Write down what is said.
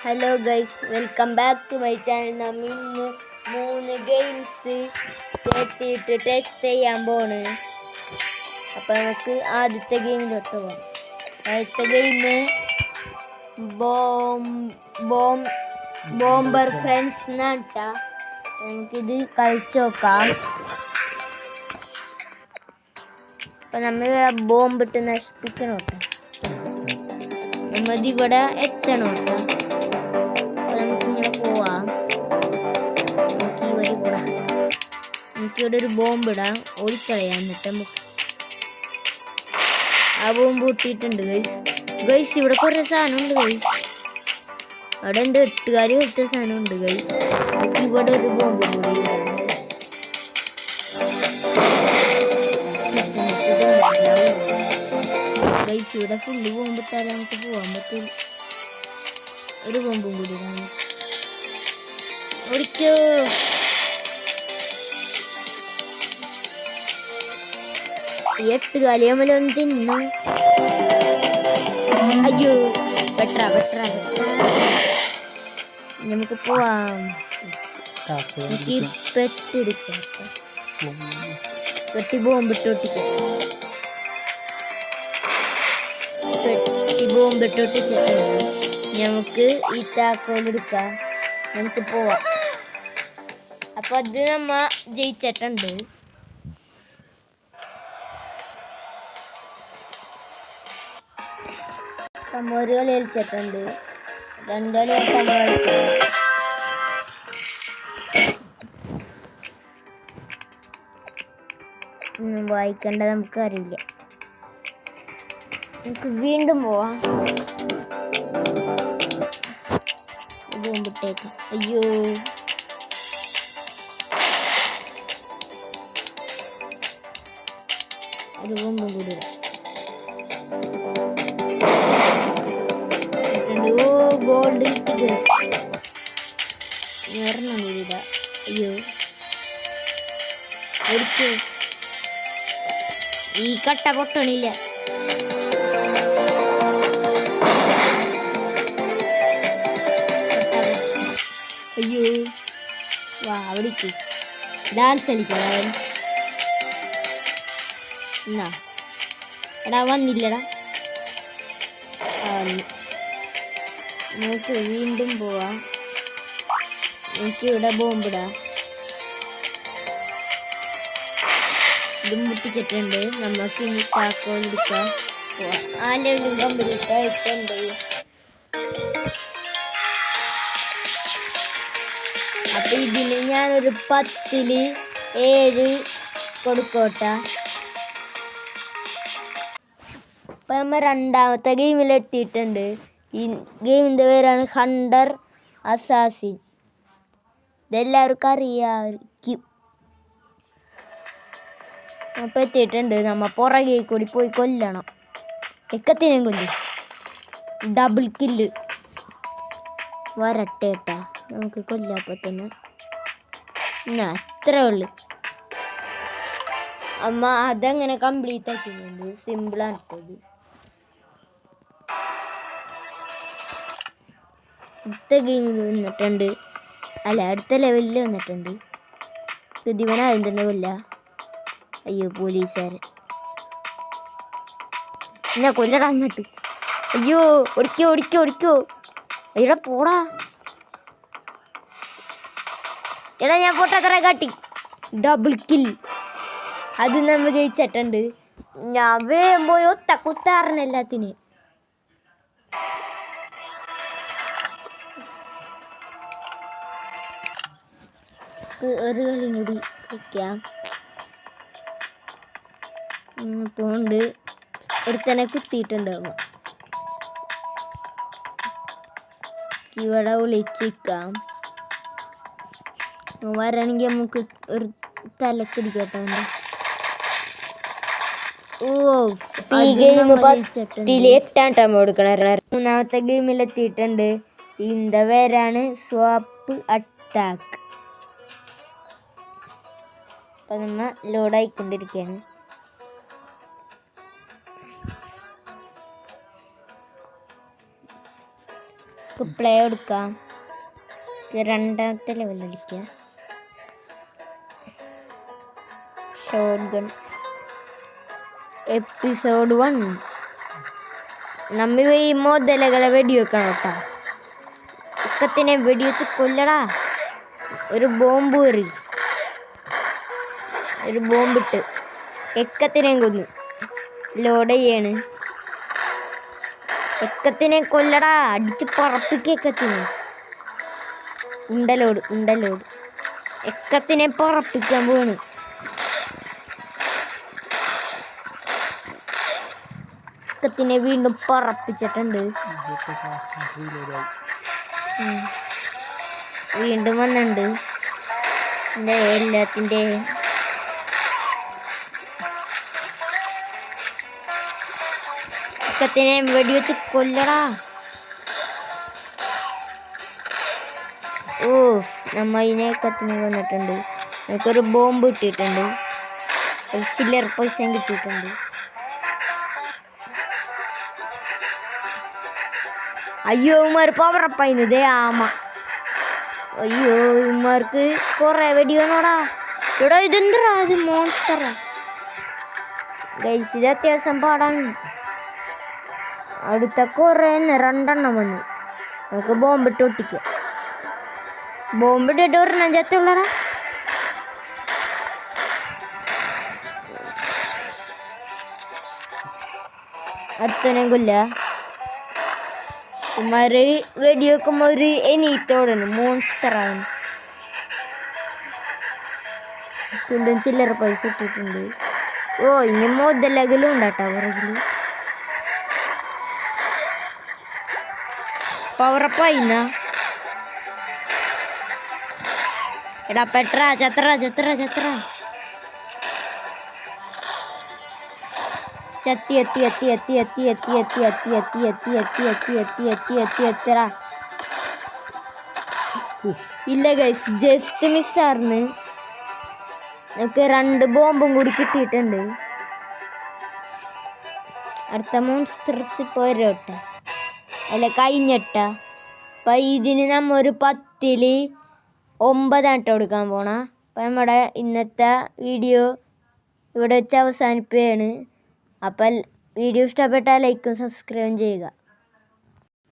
Hello guys, welcome back to my channel. നമ്മൾ ഇന്ന് 3 games എത്തിയിട്ട് ടെസ്റ്റ് ചെയ്യാൻ പോണ്. അപ്പം നമുക്ക് ആദ്യത്തെ ഗെയിമിലോട്ട് പോകാം. ആദ്യത്തെ ഗെയിം ബോംബർ ഫ്രണ്ട്സ് എന്നാട്ടാ. നമുക്കിത് കളിച്ചു നോക്കാം. അപ്പം നമ്മൾ ബോംബിട്ട് നശിപ്പിക്കണോട്ടെ. നമ്മതിവിടെ എത്തണോട്ടെ. നമുക്കിങ്ങനെ പോവാം. നമുക്ക് ഈ വഴി കൂടാം. നമുക്കിവിടെ ഒരു ബോംബ് ഇടാം, ഓടിക്കളയാം. എന്നിട്ട് നമുക്ക് ആ ബോംബ് പൊട്ടിയിട്ടുണ്ട് ഗൈസ്. ഇവിടെ കുറേ സാധനമുണ്ട് ഗൈസ്. അവിടെ എൻ്റെ 8 കാര്യം വെച്ച സാധനമുണ്ട് ഗൈസ്. ഇവിടെ ഒരു ബോംബ് കൂടി ഇടാം ഗൈസ്. ഇവിടെ ഫുള്ള് ബോംബ് ഇട്ടാൽ നമുക്ക് പോകാൻ പറ്റില്ല. ഒരു ബോംബും കൂടി ഇടാം. ഓടിക്കോ. ഈ 8 കാലിയമ്മലൊന്ന് തിന്നു. അയ്യോ, വെട്ട നമുക്ക് പോവാം. എനിക്ക് പെട്ടെടുക്കാം. പെട്ടി ബോംബിട്ടൊട്ടിക്കാം. നമുക്ക് ഈ താക്കോലെടുക്കാം. നമുക്ക് പോവാം. അപ്പൊ അത് നമ്മ ജയിച്ചിട്ടുണ്ട്. ഒരു കളി കളിച്ചിട്ടുണ്ട്. 2 കളി വായിക്കേണ്ടത് നമുക്കറിയില്ല. നമുക്ക് വീണ്ടും പോവാം. ബോംബിട്ടേക്കാം. അയ്യോ, ഒരു ബോംബും കൂടി ഗോൾഡ് ഒരെണ്ണം കൂടിയില്ല. അയ്യോ, ഒരിക്കു ഈ കട്ട പൊട്ടണില്ല. അയ്യോ, വാ അവിടേക്ക് ഡാൻസ് കളിക്കണം. എന്നാ എടാ വന്നില്ലടാ. നമുക്ക് വീണ്ടും പോവാം. നമുക്ക് ഇവിടെ ബോംബിടാം. ഇതും മുട്ടിച്ചിട്ടുണ്ട്. നമുക്ക് ഇനി താക്കോൽ എടുക്കാം. ആരെങ്കിലും കമ്പിലിട്ടുണ്ട്. അപ്പൊ ഇതിന് ഞാനൊരു 10-ൽ 7 കൊടുക്കോട്ടെ. അപ്പൊ നമ്മൾ രണ്ടാമത്തെ ഗെയിമിലെത്തിയിട്ടുണ്ട്. ഈ ഗെയിമിൻ്റെ പേരാണ് ഹണ്ടർ അസാസിൻ. ഇതെല്ലാവർക്കും അറിയാമായിരിക്കും. അപ്പം എത്തിയിട്ടുണ്ട്. നമ്മ പുറകെ കൂടി പോയി കൊല്ലണം. എക്കത്തിനും കൊല്ലും. ഡബിൾ കില്ല് വരട്ടേട്ടാ. നമുക്ക് കൊല്ലാപ്പോൾ തന്നെ എന്നാ അത്രേ ഉള്ളു. അമ്മ അതങ്ങനെ കംപ്ലീറ്റ് ആക്കുന്നുണ്ട്. സിമ്പിളാണ് ഇത്. അടുത്ത ഗെയിമിൽ വന്നിട്ടുണ്ട്. അല്ല, അടുത്ത ലെവലിൽ വന്നിട്ടുണ്ട്. ദിവനാദ്യം തന്നെ കൊല്ല. അയ്യോ, പോലീസുകാരൻ എന്നാ കൊല്ലടാ അങ്ങോട്ട്. അയ്യോ, ഓടിക്കോ. എടാ പോടാ. എടാ ഞാൻ പൊട്ടത്ര കാട്ടി. Double kill. അത് നമ്മൾ ജയിച്ചിട്ടുണ്ട്. ഞാൻ വേഗം പോയി ഒത്ത കുത്താറിന് എല്ലാത്തിനും. ഒരു കളിയും കൂടി വയ്ക്കാം. പോണ്ട് ഒരുത്തനെ കുത്തിയിട്ടുണ്ട്. ഇവിടെ വിളിച്ചിക്കാം. വരണമെങ്കിൽ നമുക്ക് ഒരു തലക്കടിക്കട്ടെ. മൂന്നാമത്തെ ഗെയിമിലെത്തിയിട്ടുണ്ട്. ഇതിൻ്റെ പേരാണ് സ്വാപ്പ് അറ്റാക്ക്. അപ്പം നമ്മൾ ലോഡായിക്കൊണ്ടിരിക്കുകയാണ്. നമുക്ക് പ്ലേ എടുക്കാം. രണ്ടാമത്തെ ലെവൽ അടിക്കുക. Shot gun episode 1. നമ്മ ഈ മുതലകളെ വെടിവെക്കണം കേട്ടാ. ഒക്കത്തിനെ വെടിവെച്ച് കൊല്ലടാ. ഒരു ബോംബ് കയറി, ഒരു ബോംബിട്ട് എക്കത്തിനെയും കൊന്നു. ലോഡ് ചെയ്യാണ്. എക്കത്തിനെ കൊല്ലടാ, അടിച്ച് പറപ്പിക്കത്തിനെ. ഉണ്ടലോട് എക്കത്തിനെ പറപ്പിക്കാൻ പോവാണ്. എക്കത്തിനെ വീണ്ടും പറപ്പിച്ചിട്ടുണ്ട്. വീണ്ടും വന്നിട്ടുണ്ട്. എൻ്റെ എല്ലാത്തിൻ്റെ എക്കത്തിനെ വെടിവെച്ച് കൊല്ലടാ. ഓ, നമ്മ ഇതിനെ എക്കത്തിനെ വന്നിട്ടുണ്ട്. നമുക്കൊരു ബോംബ് കിട്ടിയിട്ടുണ്ട്. ഒരു ചില്ലർ പൈസയും കിട്ടിയിട്ടുണ്ട്. അയ്യോ, ഇവന്മാർ പവറപ്പായിരുന്നതേ ആമ. അയ്യോ, ഇവന്മാർക്ക് കുറെ വെടി വേണോടാ. ഇവിടെ ഇതെന്തരാ, ഇത് മോൺസ്റ്ററാ ഗൈസ്. ഇത് അത്യാവശ്യം പാടാണ്. അടുത്ത കുറേ 2 വന്നു. നമുക്ക് ബോംബിട്ട് ഒട്ടിക്കാം. ബോംബിട്ടിട്ട് ഒരെണ്ണം ചത്തുള്ളടാ. അടുത്തനെ കൊല്ല. ഇമാര് വെടിവെക്കുമ്പോ ഒരു എനിത്തോടാണ്, മോൺസ്റ്ററാണ്. വീണ്ടും ചില്ലറ പൈസ ഇട്ടിട്ടുണ്ട്. ഓ, ഇനി മുതലകലും ഉണ്ടാട്ടോ പുറകില്. പവറപ്പായിന്ന എടാ പെട്ര ചത്ര ചത്തി എത്തിടാ. ഇല്ല ഗൈസ്, ജസ്റ്റ് മിസ്റ്റാർന്ന്. നമുക്ക് 2 ബോംബും കൂടി കിട്ടിയിട്ടുണ്ട്. അടുത്ത മോൺസ്റ്റർസ് ഇപ്പോൾ വരോട്ടെ. അല്ല, കഴിഞ്ഞിട്ട. അപ്പം ഇതിന് നമ്മ ഒരു 10ൽ 9 കൊടുക്കാൻ പോണ. അപ്പം നമ്മുടെ ഇന്നത്തെ വീഡിയോ ഇവിടെ വെച്ച് അവസാനിക്കുകയാണ്. അപ്പം വീഡിയോ ഇഷ്ടപ്പെട്ടാൽ ലൈക്കും സബ്സ്ക്രൈബും ചെയ്യുക.